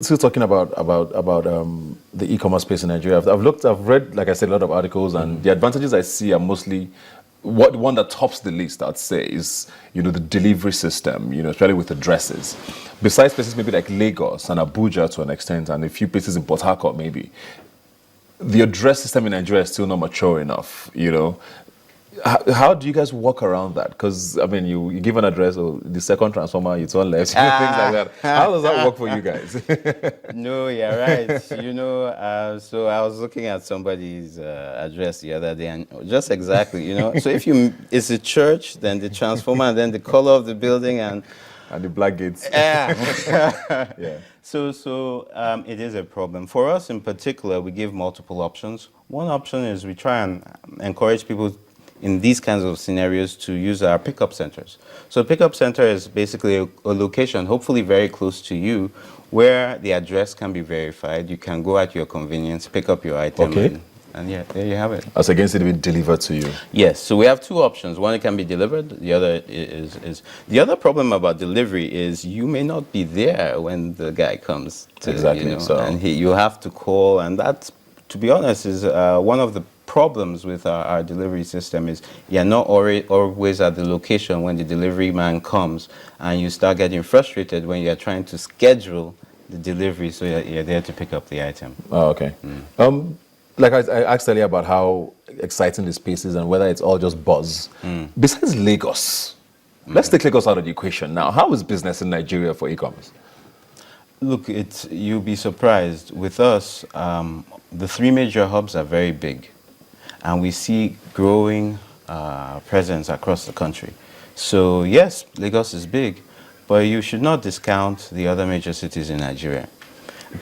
Still talking about the e-commerce space in Nigeria. I've read, like I said, a lot of articles, and the advantages I see are mostly what one that tops the list. I'd say is the delivery system. Especially with addresses. Besides places maybe like Lagos and Abuja to an extent, and a few places in Port Harcourt maybe, the address system in Nigeria is still not mature enough. How do you guys work around that? Because I mean, you give an address, or the second transformer, you turn left, things like that. How does that work for you guys? No, you're right. So I was looking at somebody's address the other day, and just exactly. So if it's a church, then the transformer, and then the color of the building, and And the black gates. yeah. Yeah. So it is a problem. For us in particular, we give multiple options. One option is we try and encourage people in these kinds of scenarios to use our pickup centers. So pickup center is basically a location, hopefully very close to you, where the address can be verified. You can go at your convenience, pick up your item, Okay. and yeah, there you have it. As against it being delivered to you. Yes, so we have two options. One, it can be delivered. The other is the other problem about delivery is you may not be there when the guy comes to, Exactly, so- and you have to call, and that, to be honest, is one of the problems with our delivery system is you're not always at the location when the delivery man comes, and you start getting frustrated when you're trying to schedule the delivery so you're there to pick up the item. Oh, okay. Like I asked earlier about how exciting the space is and whether it's all just buzz. Besides Lagos, let's take Lagos out of the equation now. How is business in Nigeria for e-commerce? Look, you'll be surprised. With us, the three major hubs are very big, and we see growing presence across the country. So yes, Lagos is big, but you should not discount the other major cities in Nigeria.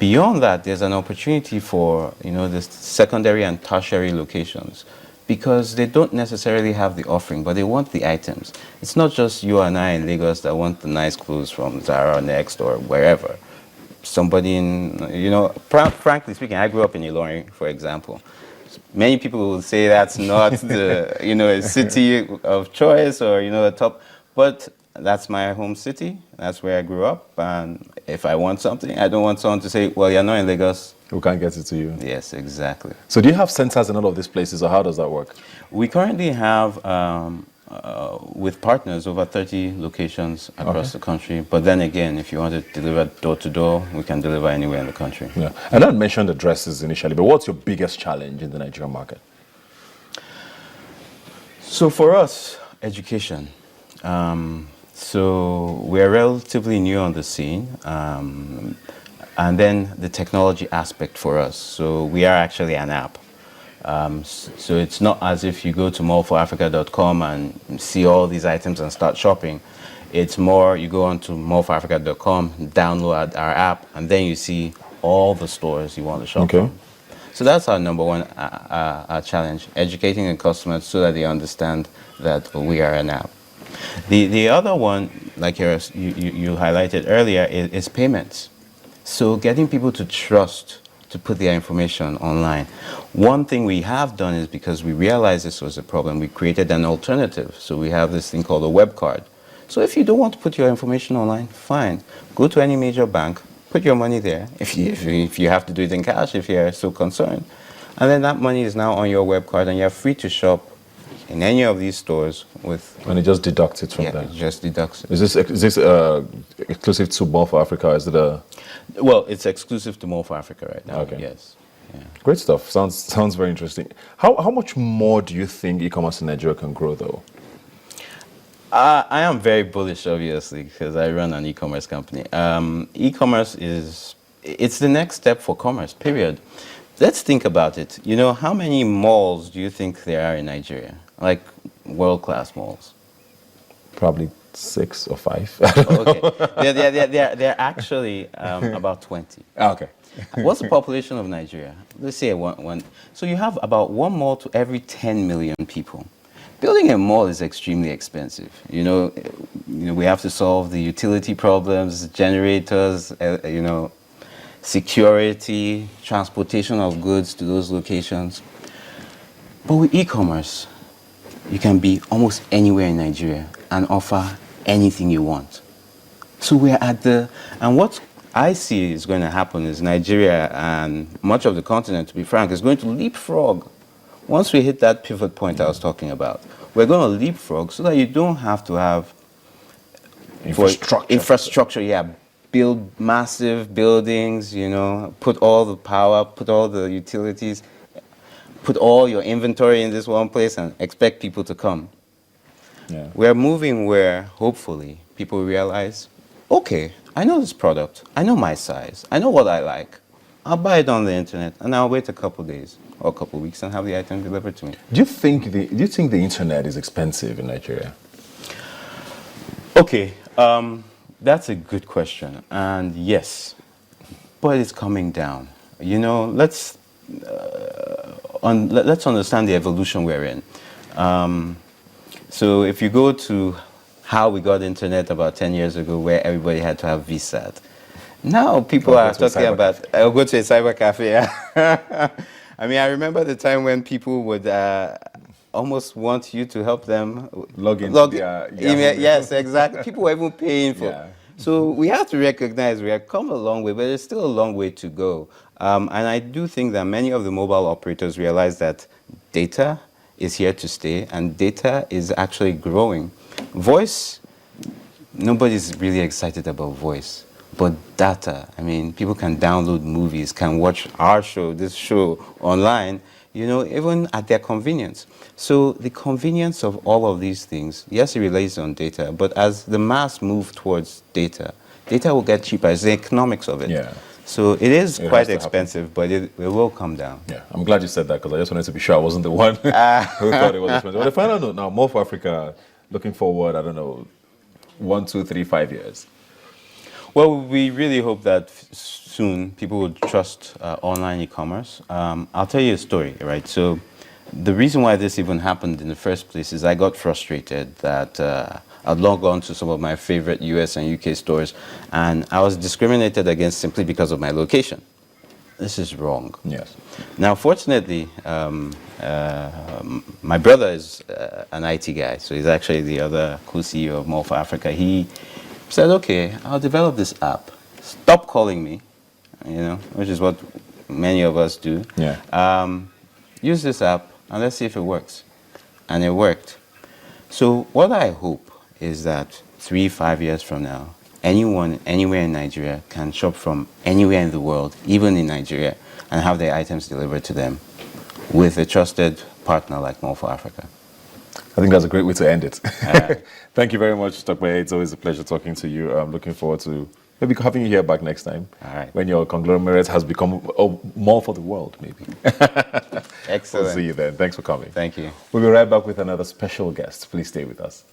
Beyond that, there's an opportunity for the secondary and tertiary locations, because they don't necessarily have the offering, but they want the items. It's not just you and I in Lagos that want the nice clothes from Zara Next or wherever. Somebody in, frankly speaking, I grew up in Ilorin, for example. Many people will say that's not the, a city of choice or, a top, but that's my home city. That's where I grew up. And if I want something, I don't want someone to say, well, you're not in Lagos. Who can't get it to you? Yes, exactly. So do you have centers in all of these places, or how does that work? We currently have, with partners, over 30 locations across the country. But then again, if you want to deliver door to door, we can deliver anywhere in the country. Yeah. I don't mention addresses initially, but what's your biggest challenge in the Nigerian market? So for us, education. So we're relatively new on the scene. And then the technology aspect for us. So we are actually an app. So it's not as if you go to mallforafrica.com and see all these items and start shopping. It's more you go onto mallforafrica.com, download our app, and then you see all the stores you want to shop from. So that's our number one challenge, educating the customers so that they understand that we are an app. The other one, like you highlighted earlier, is payments. So getting people to trust to put their information online. One thing we have done is, because we realized this was a problem, we created an alternative. So we have this thing called a web card. So if you don't want to put your information online, fine. Go to any major bank, put your money there, if you have to do it in cash, if you're so concerned. And then that money is now on your web card, and you're free to shop in any of these stores with... And it just deducts it from there? Yeah, it just deducts it. Is this exclusive to Mall for Africa? Is it a... Well, it's exclusive to Mall for Africa right now, Okay. Yes. Yeah. Great stuff. Sounds very interesting. How much more do you think e-commerce in Nigeria can grow, though? I am very bullish, obviously, because I run an e-commerce company. E-commerce it's the next step for commerce, period. Let's think about it. How many malls do you think there are in Nigeria? Like world-class malls? Probably 6 or 5. Okay. They're actually about 20. Okay. What's the population of Nigeria? Let's say one. So you have about one mall to every 10 million people. Building a mall is extremely expensive. We have to solve the utility problems, generators, security, transportation of goods to those locations. But with e-commerce, you can be almost anywhere in Nigeria and offer anything you want. So we're at and what I see is going to happen is Nigeria and much of the continent, to be frank, is going to leapfrog. Once we hit that pivot point I was talking about, we're going to leapfrog so that you don't have to have infrastructure, yeah. Build massive buildings, you know, put all the power, put all the utilities, put all your inventory in this one place and expect people to come. Yeah. We're moving where, hopefully, people realize, okay, I know this product, I know my size, I know what I like. I'll buy it on the internet and I'll wait a couple days or a couple weeks and have the item delivered to me. Do you think the internet is expensive in Nigeria? Okay, that's a good question, and yes, but it's coming down. You know, let's understand the evolution we're in. So if you go to how we got internet about 10 years ago, where everybody had to have VSAT, now people are talking about, I'll go to a cyber cafe. Yeah. I mean, I remember the time when people would almost want you to help them log into their email. Yes, exactly. People were even paying for. Yeah. So we have to recognize we have come a long way, but there's still a long way to go. And I do think that many of the mobile operators realize that data is here to stay, and data is actually growing. Voice, nobody's really excited about voice. But data, I mean, people can download movies, can watch our show, this show online, you know, even at their convenience. So the convenience of all of these things, yes, it relates on data, but as the mass move towards data, data will get cheaper. It's the economics of it. Yeah. So it is quite expensive, but it will come down. Yeah, I'm glad you said that because I just wanted to be sure I wasn't the one who thought it was expensive. But the final note now, more for Africa, looking forward, I don't know, 1, 2, 3, 5 years. Well, we really hope that soon people will trust online e-commerce. I'll tell you a story, right? So the reason why this even happened in the first place is I got frustrated that I'd log on to some of my favorite US and UK stores and I was discriminated against simply because of my location. This is wrong. Yes. Now, fortunately, my brother is an IT guy, so he's actually the other co-CEO of More for Africa. He said, okay, I'll develop this app. Stop calling me, you know, which is what many of us do. Yeah. Use this app and let's see if it works. And it worked. So what I hope is that 3, 5 years from now, anyone, anywhere in Nigeria can shop from anywhere in the world, even in Nigeria, and have their items delivered to them with a trusted partner like More for Africa. I think that's a great way to end it. Thank you very much, Dr. It's always a pleasure talking to you. I'm looking forward to maybe having you here back next time. All right. When your conglomerate has become more for the world, maybe. Excellent. We'll see you then. Thanks for coming. Thank you. We'll be right back with another special guest. Please stay with us.